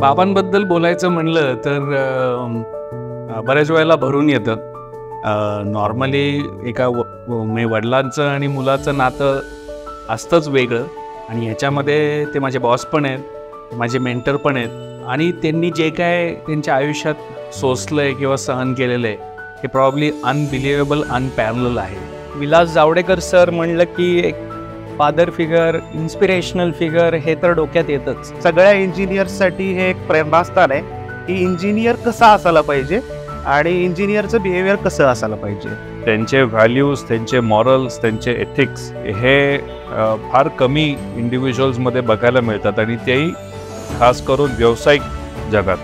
बाबांबद्दल बोलायचं म्हणलं तर बऱ्याच वेळेला भरून येतं. नॉर्मली एका वडिलांचं आणि मुलाचं नातं असतंच वेगळं, आणि ह्याच्यामध्ये ते माझे बॉस पण आहेत, माझे मेंटर पण आहेत, आणि त्यांनी जे काय त्यांच्या आयुष्यात सोसलं आहे किंवा सहन केलेलं आहे हे प्रॉब्ली अनबिलिव्हेबल, अनपॅरलल आहे. विलास जावडेकर सर म्हणलं की एक फादर फिगर, इन्स्पिरेशनल फिगर हे तर डोक्यात येतच. सगळ्या इंजिनियर्ससाठी हे एक प्रेरणास्थान आहे की इंजिनियर कसा असायला पाहिजे आणि इंजिनियरचं बिहेवियर कसं असायला पाहिजे. त्यांचे व्हॅल्यूज, त्यांचे मॉरल्स, त्यांचे एथिक्स हे फार कमी इंडिव्हिज्युअल्समध्ये बघायला मिळतात, आणि तेही खास करून व्यावसायिक जगात.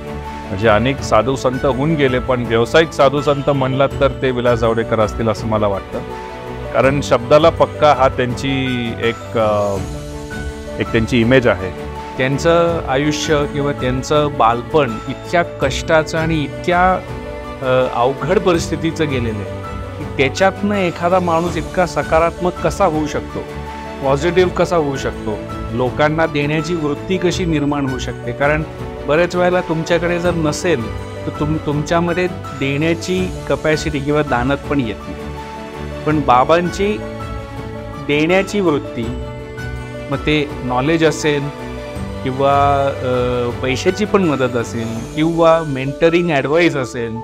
म्हणजे अनेक साधू संत होऊन गेले, पण व्यावसायिक साधू संत म्हणलात तर ते विलास जावडेकर असतील असं मला वाटतं. कारण शब्दाला पक्का हा त्यांची एक त्यांची इमेज आहे. त्यांचं आयुष्य किंवा त्यांचं बालपण इतक्या कष्टाचं आणि इतक्या अवघड परिस्थितीचं गेलेलं आहे की त्याच्यातनं एखादा माणूस इतका सकारात्मक कसा होऊ शकतो, पॉझिटिव्ह कसा होऊ शकतो, लोकांना देण्याची वृत्ती कशी निर्माण होऊ शकते. कारण बऱ्याच वेळेला तुमच्याकडे जर नसेल तर तुमच्यामध्ये देण्याची कपॅसिटी किंवा दानत पण येत नाही. पण बाबांची देण्याची वृत्ती, मग ते नॉलेज असेल किंवा पैशाची पण मदत असेल किंवा मेंटरिंग ॲडवाईस असेल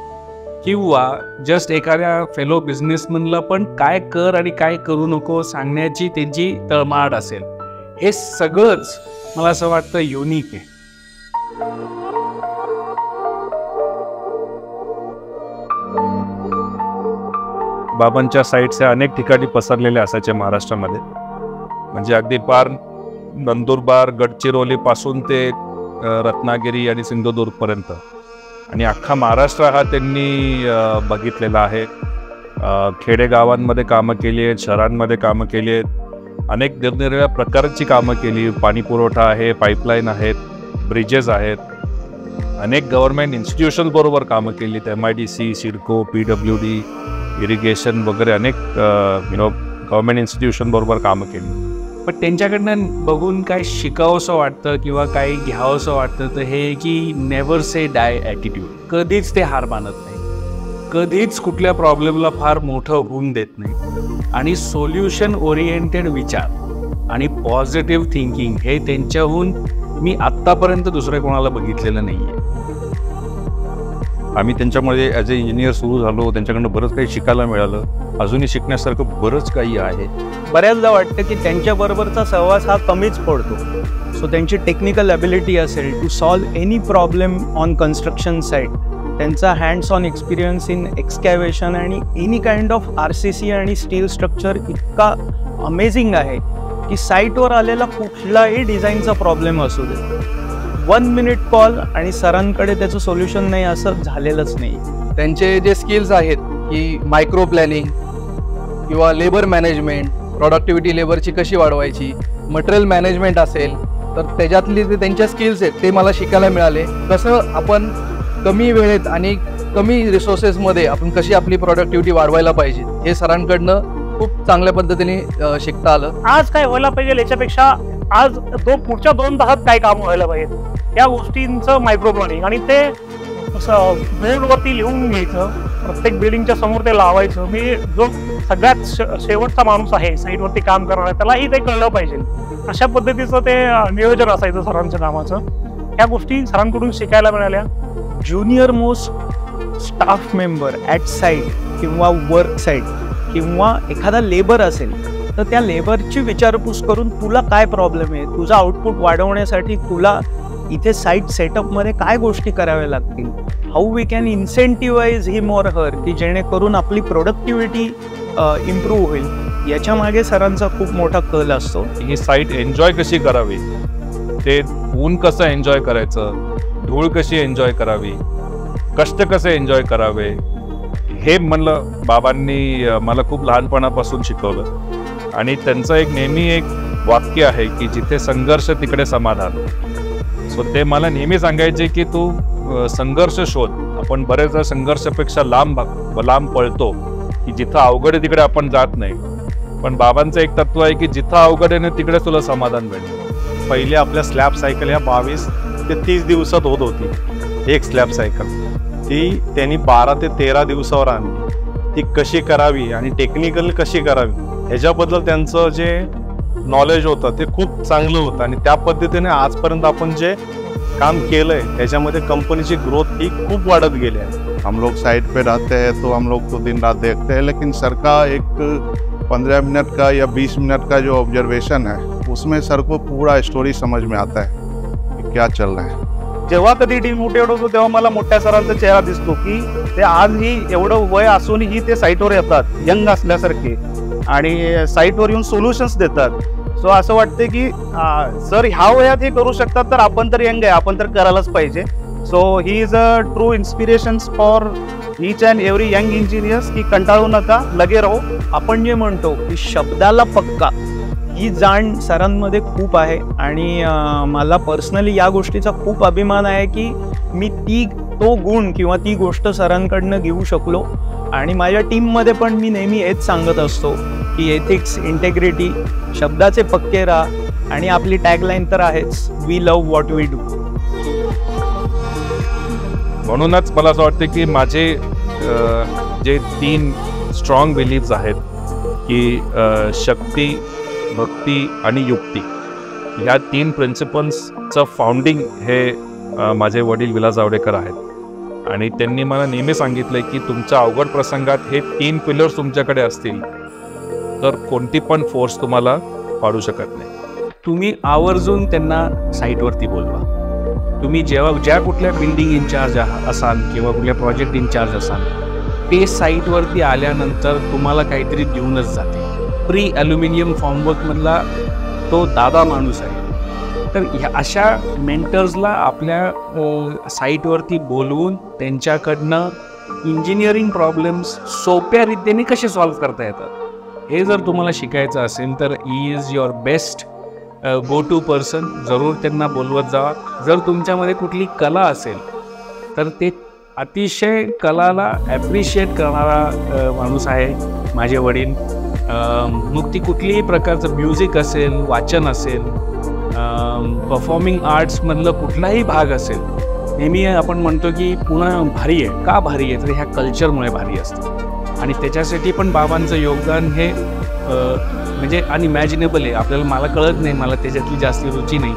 किंवा जस्ट एखाद्या फेलो बिझनेसमनला पण काय कर आणि काय करू नको सांगण्याची त्यांची तळमळ असेल, हे सगळंच मला असं वाटतं युनिक आहे. बाबांच्या साईट्स ह्या अनेक ठिकाणी पसरलेल्या असायच्या महाराष्ट्रामध्ये. म्हणजे अगदी पार नंदुरबार, गडचिरोलीपासून ते रत्नागिरी आणि सिंधुदुर्गपर्यंत, आणि अख्खा महाराष्ट्र हा त्यांनी बघितलेला आहे. खेडेगावांमध्ये कामं केली आहेत, शहरांमध्ये कामं केली आहेत, अनेक निरनिराळ्या प्रकारची कामं केली. पाणी पुरवठा आहे, पाईपलाईन आहेत, ब्रिजेस आहेत, अनेक गव्हर्नमेंट इन्स्टिट्यूशन्सबरोबर कामं केली आहेत. MIDC, सिडको, PWD, इरिगेशन वगैरे अनेक गव्हर्नमेंट इन्स्टिट्यूशनबरोबर कामं केली. पण त्यांच्याकडनं बघून काय शिकावंसं वाटतं किंवा काही घ्यावंसं वाटतं तर हे की नेव्हर से डाय ॲटिट्यूड. कधीच ते हार मानत नाही, कधीच कुठल्या प्रॉब्लेमला फार मोठं होऊन देत नाही, आणि सोल्युशन ओरिएंटेड विचार आणि पॉझिटिव्ह थिंकिंग हे त्यांच्याहून मी आत्तापर्यंत दुसऱ्या कोणाला बघितलेलं नाही आहे. आम्ही त्यांच्यामध्ये ॲज अ इंजिनियर सुरू झालो, त्यांच्याकडनं बरंच काही शिकायला मिळालं. अजूनही शिकण्यासारखं बरंच काही आहे. बऱ्याचदा वाटतं की त्यांच्याबरोबरचा सहवास हा कमीच पडतो. सो त्यांची टेक्निकल ॲबिलिटी असेल to solve any problem on construction site, त्यांचा hands on experience in excavation आणि एनी काइंड ऑफ RCC आणि स्टील स्ट्रक्चर इतका अमेझिंग आहे की साईटवर आलेला कुठलाही डिझाईनचा प्रॉब्लेम असू दे, 1 मिनिट कॉल आणि सरांकडे त्याचं सोल्युशन नाही असं झालेलंच नाही. त्यांचे जे स्किल्स आहेत की मायक्रो प्लॅनिंग किंवा लेबर मॅनेजमेंट, प्रॉडक्टिव्हिटी लेबरची कशी वाढवायची, मटेरियल मॅनेजमेंट असेल तर त्याच्यातले जे त्यांच्या स्किल्स आहेत ते मला शिकायला मिळाले. कसं आपण कमी वेळेत आणि कमी रिसोर्सेसमध्ये आपण कशी आपली प्रॉडक्टिव्हिटी वाढवायला पाहिजे हे सरांकडनं खूप चांगल्या पद्धतीने शिकता आलं. आज काय व्हायला पाहिजे याच्यापेक्षा आज पुढच्या 2 तासात काय काम व्हायला पाहिजे या गोष्टींचं मायक्रो प्लॅनिंग, आणि ते बोर्डवरती लिहून घ्यायचं, प्रत्येक बिल्डिंगच्या समोर ते लावायचं. मी जो सगळ्यात शेवटचा माणूस आहे साईटवरती काम करणार त्यालाही ते कळलं पाहिजे, अशा पद्धतीचं ते नियोजन असायचं सरांच्या कामाचं. ह्या गोष्टी सरांकडून शिकायला मिळाल्या. Junior most staff member at site किंवा वर्क साईट किंवा एखादा लेबर असेल तर त्या लेबरची विचारपूस करून तुला काय प्रॉब्लेम आहे, तुझा आउटपुट वाढवण्यासाठी तुला इथे साईट सेटअपमध्ये काय गोष्टी कराव्या लागतील, how we can incentivise him or her की जेणेकरून आपली प्रोडक्टिव्हिटी इम्प्रूव्ह होईल, याच्या मागे सरांचा खूप मोठा कल असतो. ही साईट एन्जॉय कशी करावी, ते ऊन कसं एन्जॉय करायचं, धूळ कशी एन्जॉय करावी, कष्ट कसे एन्जॉय करावे, हे म्हणलं बाबांनी मला खूप लहानपणापासून शिकवलं. आणि त्यांचं एक नेहमी एक वाक्य आहे की जिथे संघर्ष तिकडे समाधान. सो ते मला नेहमी सांगायचे की तू संघर्ष शोध. आपण बरेचदा संघर्षापेक्षा लांब पळतो की जिथं अवघड आहे तिकडे आपण जात नाही, पण बाबांचं एक तत्व आहे की जिथं अवघड आहे ना तिकडेच तुला समाधान मिळतं. पहिले आपल्या स्लॅब सायकल ह्या 22 ते 30 दिवसात होत होती एक स्लॅब सायकल, ती त्यांनी 12 ते 13 दिवसावर आणली. ती कशी करावी आणि टेक्निकल कशी करावी ह्याच्याबद्दल त्यांचं जे नॉलेज होतं ते खूप चांगलं होतं आणि त्या पद्धतीने आजपर्यंत आपण जे काम केलंय त्याच्यामध्ये कंपनीची ग्रोथ ही खूप वाढत गेली आहे. हम लोग साइट पे रहते हैं तो हम लोग तो दिन रात देखते हैं, लेकिन सर का एक 15 मिनट का या 20 मिनट का जो ऑब्जर्वेशन है उसमें सर को पूरा स्टोरी समझ में आता है कि क्या चल रहा है. जेव्हा कधी डिमोटिवेट होतो तेव्हा मला मोठ्या सरांचा चेहरा दिसतो की ते आजही एवढं वय असूनही ते साईटवर येतात यंग असल्यासारखे आणि साईटवर येऊन सोल्युशन्स देतात. सो असं वाटतं की सर ह्या वयात हे करू शकतात तर आपण तर यंग आहे, आपण तर करायलाच पाहिजे. So he is a true inspirations for each and every young engineers की कंटाळू नका, लगे राहो. आपण जे म्हणतो की शब्दाला पक्का, ही जाण सरांमध्ये खूप आहे आणि मला पर्सनली या गोष्टीचा खूप अभिमान आहे की मी तो गुण किंवा ती गोष्ट सरांकडनं घेऊ शकलो. आणि माझ्या टीममध्ये पण मी नेहमी हेच सांगत असतो की एथिक्स, इंटेग्रिटी, शब्दाचे पक्के राहा आणि आपली टॅगलाईन तर आहेच, we love what we do. म्हणूनच मला असं वाटतं की माझे जे 3 स्ट्रॉंग बिलीव्स आहेत की शक्ती, भक्ती आणि युक्ती, ह्या 3 प्रिन्सिपल्सचं फाउंडिंग हे माझे वडील विलास जावडेकर आहेत. आणि त्यांनी मला नेहमी सांगितलंय की तुमच्या अवघड प्रसंगात हे 3 पिलर्स तुमच्याकडे असतील तर कोणती पण फोर्स तुम्हाला पाडू शकत नाही. तुम्ही आवर्जून त्यांना साईटवरती बोलवा. तुम्ही ज्या कुठल्या बिल्डिंग इन्चार्ज असाल किंवा कुठल्या प्रोजेक्ट इन्चार्ज असाल, ते साईटवरती आल्यानंतर तुम्हाला काहीतरी देऊनच जाते. प्री ॲल्युमिनियम फॉर्मवर्कमधला तो दादा माणूस आहे. तर ह्या अशा मेंटर्सला आपल्या साईटवरती बोलवून त्यांच्याकडनं इंजिनिअरिंग प्रॉब्लेम्स सोप्या रीतीने कसे सॉल्व्ह करता येतात हे जर तुम्हाला शिकायचं असेल तर he is your best go to person. जरूर त्यांना बोलवत जावा. जर तुमच्यामध्ये कुठली कला असेल तर ते अतिशय कलाला ॲप्रिशिएट करणारा माणूस आहे माझे वडील. मग ती कुठलीही प्रकारचं म्युझिक असेल, वाचन असेल, परफॉर्मिंग आर्ट्समधलं कुठलाही भाग असेल, नेहमी आपण म्हणतो की पुणे भारी आहे. का भारी आहे तर ह्या कल्चरमुळे भारी असतं आणि त्याच्यासाठी पण बाबांचं योगदान हे म्हणजे अनइमॅजिनेबल आहे. आपल्याला मला कळत नाही, मला त्याच्यातली जास्त रुची नाही,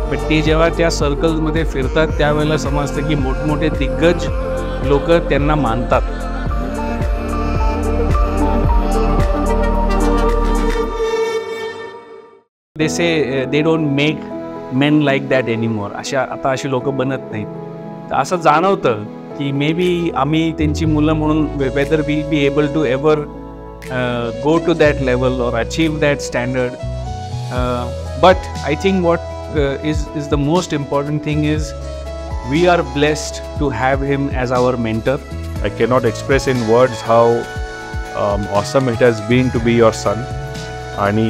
पण ते जेव्हा त्या सर्कल्समध्ये फिरतात त्यावेळेला समजतं की मोठमोठे दिग्गज लोक त्यांना मानतात. They say they don't make men like that anymore. आता अशी लोक बनत नाहीत. तर असं जाणवतं की मे बी आम्ही त्यांची मुलं म्हणून whether will be able to ever go to that level or achieve that standard, but I think what is the most important thing is we are blessed to have him as our mentor. I cannot express in words how awesome it has been to be your son. आणि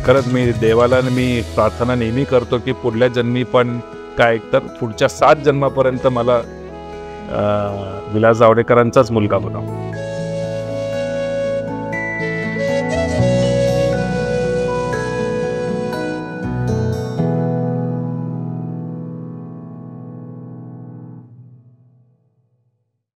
खरंच मी देवाला मी प्रार्थना नेहमी करतो की पुढल्या जन्मी पण काय तर पुढच्या 7 जन्मापर्यंत मला विलास जावडेकरांचाच मुलगा बनावं.